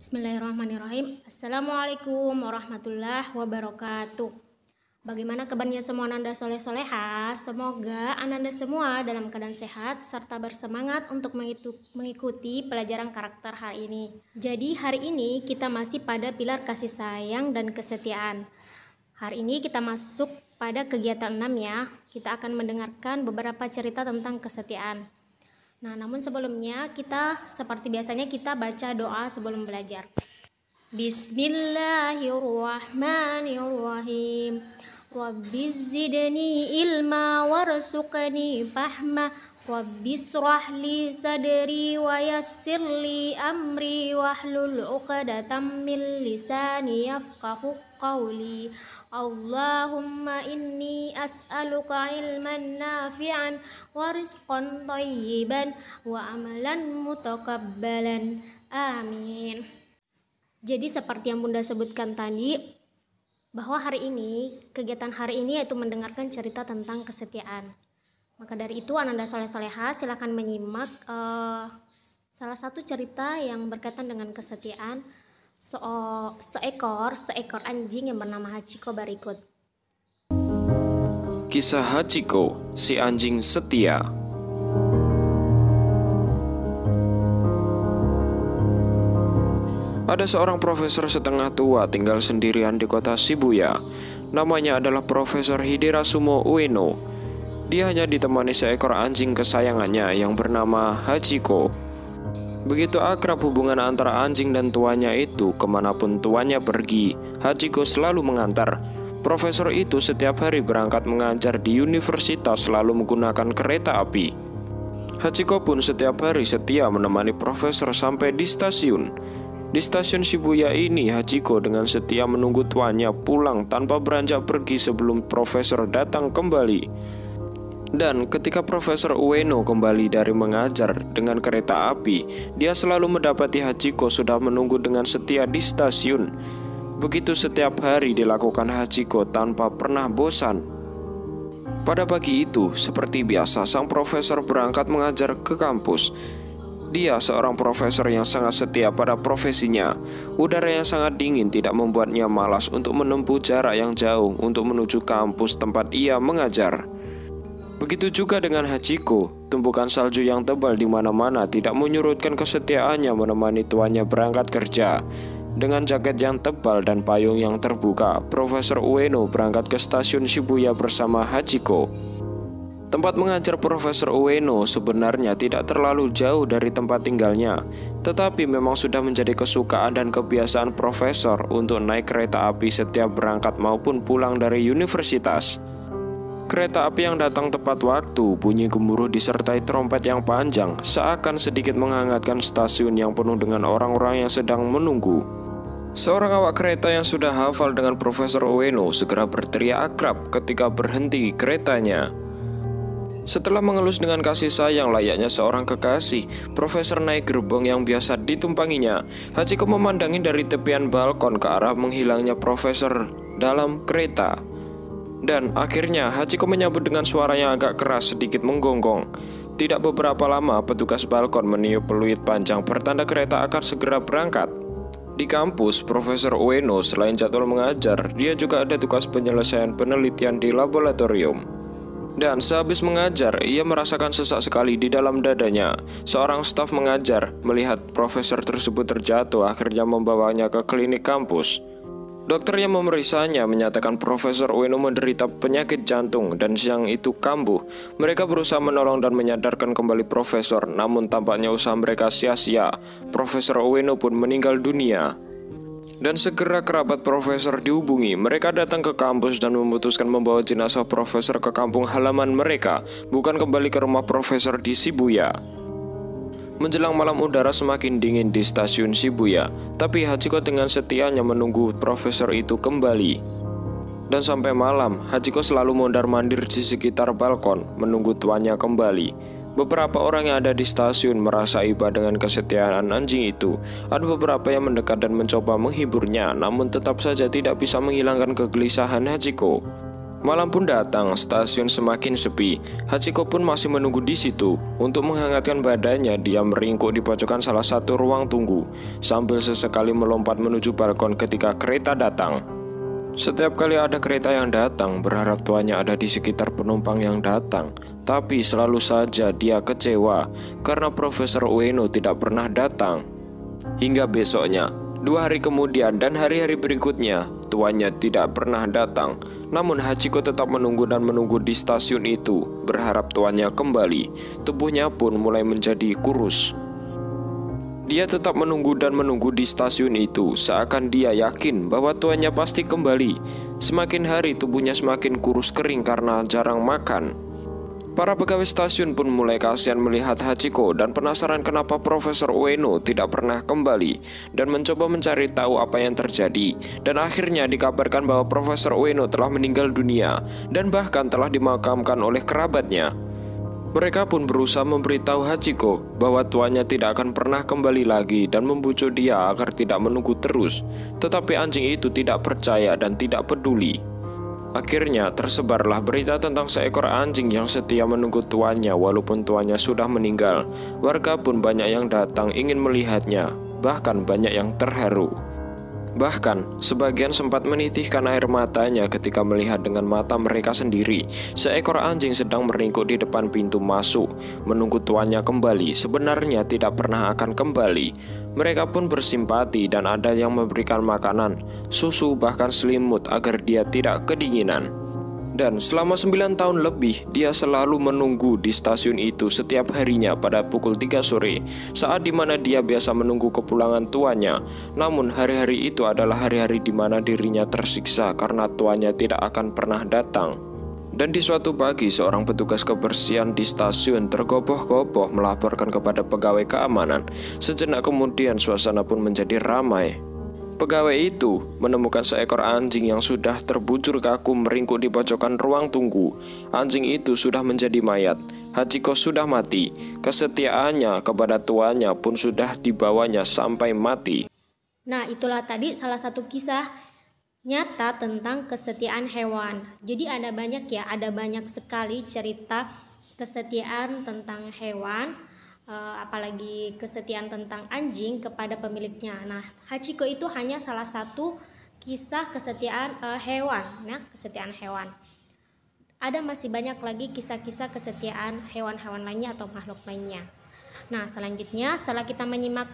Bismillahirrahmanirrahim. Assalamualaikum warahmatullahi wabarakatuh. Bagaimana kabarnya semua Ananda soleh-soleha? Semoga Ananda semua dalam keadaan sehat serta bersemangat untuk mengikuti pelajaran karakter hari ini. Jadi hari ini kita masih pada pilar kasih sayang dan kesetiaan. Hari ini kita masuk pada kegiatan 6 ya. Kita akan mendengarkan beberapa cerita tentang kesetiaan. Nah, namun sebelumnya kita seperti biasanya kita baca doa sebelum belajar. Bismillahirrahmanirrahim. Rabbi zidni ilma warzuqni fahma. Rabbi israh li sadri wa yassir li amri wahlul 'uqdatam min lisani yafqahu qawli. Allahumma inni as'aluka ilman nafi'an wa rizqan thayyiban wa amalan mutakabbalan. Amin. Jadi seperti yang Bunda sebutkan tadi, bahwa kegiatan hari ini yaitu mendengarkan cerita tentang kesetiaan. Maka dari itu Ananda soleh-soleha silakan menyimak salah satu cerita yang berkaitan dengan kesetiaan. Seekor anjing yang bernama Hachiko berikut. Kisah Hachiko, si anjing setia. Ada seorang profesor setengah tua tinggal sendirian di kota Shibuya. Namanya adalah Profesor Hiderazumo Ueno. Dia hanya ditemani seekor anjing kesayangannya yang bernama Hachiko. Begitu akrab hubungan antara anjing dan tuannya itu, kemanapun tuannya pergi, Hachiko selalu mengantar. Profesor itu setiap hari berangkat mengajar di universitas selalu menggunakan kereta api. Hachiko pun setiap hari setia menemani profesor sampai di stasiun. Di stasiun Shibuya ini, Hachiko dengan setia menunggu tuannya pulang tanpa beranjak pergi sebelum profesor datang kembali. Dan ketika Profesor Ueno kembali dari mengajar dengan kereta api, dia selalu mendapati Hachiko sudah menunggu dengan setia di stasiun. Begitu setiap hari dilakukan Hachiko tanpa pernah bosan. Pada pagi itu, seperti biasa, sang profesor berangkat mengajar ke kampus. Dia seorang profesor yang sangat setia pada profesinya. Udara yang sangat dingin tidak membuatnya malas untuk menempuh jarak yang jauh untuk menuju kampus tempat ia mengajar. Begitu juga dengan Hachiko, tumpukan salju yang tebal di mana-mana tidak menyurutkan kesetiaannya menemani tuannya berangkat kerja. Dengan jaket yang tebal dan payung yang terbuka, Profesor Ueno berangkat ke stasiun Shibuya bersama Hachiko. Tempat mengajar Profesor Ueno sebenarnya tidak terlalu jauh dari tempat tinggalnya, tetapi memang sudah menjadi kesukaan dan kebiasaan profesor untuk naik kereta api setiap berangkat maupun pulang dari universitas. Kereta api yang datang tepat waktu, bunyi gemuruh disertai trompet yang panjang, seakan sedikit menghangatkan stasiun yang penuh dengan orang-orang yang sedang menunggu. Seorang awak kereta yang sudah hafal dengan Profesor Ueno segera berteriak akrab ketika berhenti keretanya. Setelah mengelus dengan kasih sayang layaknya seorang kekasih, Profesor naik gerbong yang biasa ditumpanginya. Hachiko memandangi dari tepian balkon ke arah menghilangnya Profesor dalam kereta. Dan akhirnya Hachiko menyambut dengan suara yang agak keras sedikit menggonggong. Tidak beberapa lama petugas balkon meniup peluit panjang pertanda kereta akan segera berangkat. Di kampus, Profesor Ueno selain jadwal mengajar, dia juga ada tugas penyelesaian penelitian di laboratorium. Dan sehabis mengajar, ia merasakan sesak sekali di dalam dadanya. Seorang staf mengajar melihat profesor tersebut terjatuh akhirnya membawanya ke klinik kampus. Dokter yang memeriksaanya menyatakan Profesor Ueno menderita penyakit jantung dan siang itu kambuh. Mereka berusaha menolong dan menyadarkan kembali Profesor, namun tampaknya usaha mereka sia-sia. Profesor Ueno pun meninggal dunia. Dan segera kerabat Profesor dihubungi. Mereka datang ke kampus dan memutuskan membawa jenazah Profesor ke kampung halaman mereka, bukan kembali ke rumah Profesor di Shibuya. Menjelang malam udara semakin dingin di stasiun Shibuya, tapi Hachiko dengan setianya menunggu profesor itu kembali. Dan sampai malam, Hachiko selalu mondar-mandir di sekitar balkon, menunggu tuannya kembali. Beberapa orang yang ada di stasiun merasa iba dengan kesetiaan anjing itu. Ada beberapa yang mendekat dan mencoba menghiburnya, namun tetap saja tidak bisa menghilangkan kegelisahan Hachiko. Malam pun datang, stasiun semakin sepi. Hachiko pun masih menunggu di situ. Untuk menghangatkan badannya, dia meringkuk di pojokan salah satu ruang tunggu, sambil sesekali melompat menuju balkon ketika kereta datang. Setiap kali ada kereta yang datang, berharap tuannya ada di sekitar penumpang yang datang. Tapi selalu saja dia kecewa, karena Profesor Ueno tidak pernah datang. Hingga besoknya, 2 hari kemudian dan hari-hari berikutnya, tuannya tidak pernah datang. Namun Hachiko tetap menunggu dan menunggu di stasiun itu, berharap tuannya kembali. Tubuhnya pun mulai menjadi kurus. Dia tetap menunggu dan menunggu di stasiun itu, seakan dia yakin bahwa tuannya pasti kembali. Semakin hari tubuhnya semakin kurus kering karena jarang makan. Para pegawai stasiun pun mulai kasihan melihat Hachiko dan penasaran kenapa Profesor Ueno tidak pernah kembali, dan mencoba mencari tahu apa yang terjadi. Dan akhirnya dikabarkan bahwa Profesor Ueno telah meninggal dunia dan bahkan telah dimakamkan oleh kerabatnya. Mereka pun berusaha memberitahu Hachiko bahwa tuannya tidak akan pernah kembali lagi dan membujuk dia agar tidak menunggu terus. Tetapi anjing itu tidak percaya dan tidak peduli. Akhirnya tersebarlah berita tentang seekor anjing yang setia menunggu tuannya walaupun tuannya sudah meninggal. Warga pun banyak yang datang ingin melihatnya, bahkan banyak yang terharu. Bahkan, sebagian sempat menitihkan air matanya ketika melihat dengan mata mereka sendiri. Seekor anjing sedang meringkuk di depan pintu masuk, menunggu tuannya kembali. Sebenarnya tidak pernah akan kembali. Mereka pun bersimpati dan ada yang memberikan makanan, susu, bahkan selimut agar dia tidak kedinginan. Dan selama 9 tahun lebih, dia selalu menunggu di stasiun itu setiap harinya pada pukul 3 sore, saat dimana dia biasa menunggu kepulangan tuannya. Namun hari-hari itu adalah hari-hari dimana dirinya tersiksa karena tuannya tidak akan pernah datang. Dan di suatu pagi, seorang petugas kebersihan di stasiun tergopoh-gopoh melaporkan kepada pegawai keamanan. Sejenak kemudian suasana pun menjadi ramai. Pegawai itu menemukan seekor anjing yang sudah terbujur kaku meringkuk di pojokan ruang tunggu. Anjing itu sudah menjadi mayat. Hachiko sudah mati. Kesetiaannya kepada tuannya pun sudah dibawanya sampai mati. Nah, itulah tadi salah satu kisah nyata tentang kesetiaan hewan. Jadi ada banyak sekali cerita kesetiaan tentang hewan. Apalagi kesetiaan tentang anjing kepada pemiliknya. Nah, Hachiko itu hanya salah satu kisah kesetiaan hewan, ya, kesetiaan hewan. Ada masih banyak lagi kisah-kisah kesetiaan hewan-hewan lainnya atau makhluk lainnya. Nah, selanjutnya setelah kita menyimak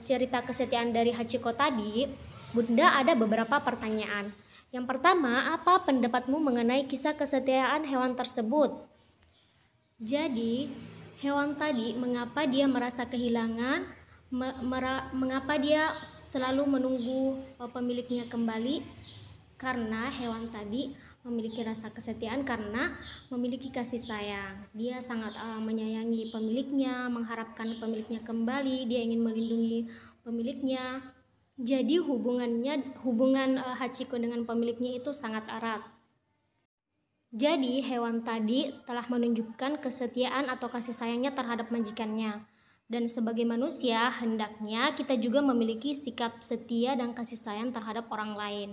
cerita kesetiaan dari Hachiko tadi, Bunda ada beberapa pertanyaan. Yang pertama, apa pendapatmu mengenai kisah kesetiaan hewan tersebut? Jadi, hewan tadi, mengapa dia merasa kehilangan, mengapa dia selalu menunggu pemiliknya kembali? Karena hewan tadi memiliki rasa kesetiaan karena memiliki kasih sayang. Dia sangat menyayangi pemiliknya, mengharapkan pemiliknya kembali, dia ingin melindungi pemiliknya. Jadi hubungan Hachiko dengan pemiliknya itu sangat erat. Jadi hewan tadi telah menunjukkan kesetiaan atau kasih sayangnya terhadap majikannya. Dan sebagai manusia, hendaknya kita juga memiliki sikap setia dan kasih sayang terhadap orang lain.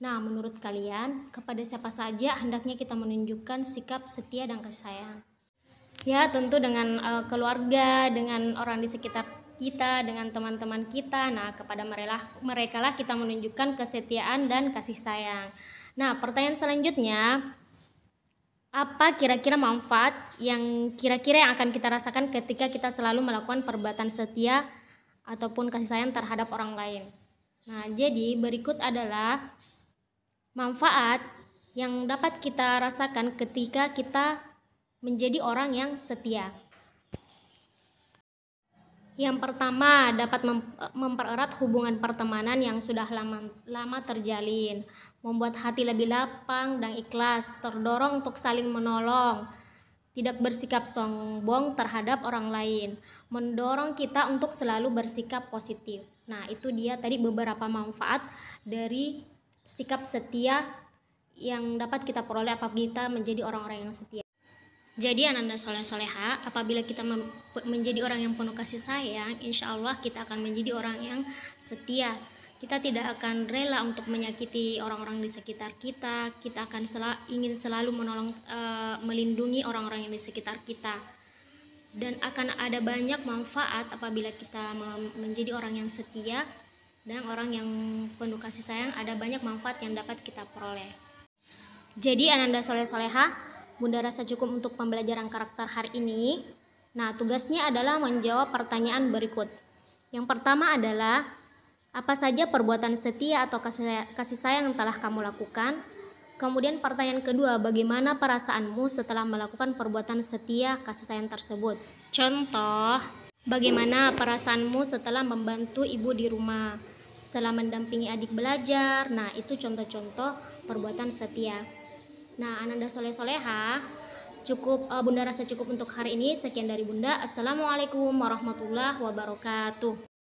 Nah, menurut kalian, kepada siapa saja hendaknya kita menunjukkan sikap setia dan kasih sayang? Ya, tentu dengan keluarga, dengan orang di sekitar kita, dengan teman-teman kita. Nah, kepada mereka lah kita menunjukkan kesetiaan dan kasih sayang. Nah, pertanyaan selanjutnya, apa kira-kira manfaat yang akan kita rasakan ketika kita selalu melakukan perbuatan setia ataupun kasih sayang terhadap orang lain? Nah, jadi berikut adalah manfaat yang dapat kita rasakan ketika kita menjadi orang yang setia. Yang pertama, dapat mempererat hubungan pertemanan yang sudah lama terjalin, membuat hati lebih lapang dan ikhlas, terdorong untuk saling menolong, tidak bersikap sombong terhadap orang lain, mendorong kita untuk selalu bersikap positif. Nah, itu dia tadi beberapa manfaat dari sikap setia yang dapat kita peroleh apabila kita menjadi orang-orang yang setia. Jadi Ananda soleh-soleha, apabila kita menjadi orang yang penuh kasih sayang, insya Allah kita akan menjadi orang yang setia. Kita tidak akan rela untuk menyakiti orang-orang di sekitar kita. Kita akan ingin selalu menolong, melindungi orang-orang yang di sekitar kita. Dan akan ada banyak manfaat apabila kita menjadi orang yang setia dan orang yang penuh kasih sayang. Ada banyak manfaat yang dapat kita peroleh. Jadi Ananda Soleh-Soleha, Bunda rasa cukup untuk pembelajaran karakter hari ini. Nah, tugasnya adalah menjawab pertanyaan berikut. Yang pertama adalah, apa saja perbuatan setia atau kasih sayang yang telah kamu lakukan? Kemudian pertanyaan kedua, bagaimana perasaanmu setelah melakukan perbuatan setia kasih sayang tersebut? Contoh, bagaimana perasaanmu setelah membantu ibu di rumah, setelah mendampingi adik belajar? Nah, itu contoh-contoh perbuatan setia. Nah, Ananda Soleh-Soleha, Bunda rasa cukup untuk hari ini. Sekian dari Bunda. Assalamualaikum warahmatullahi wabarakatuh.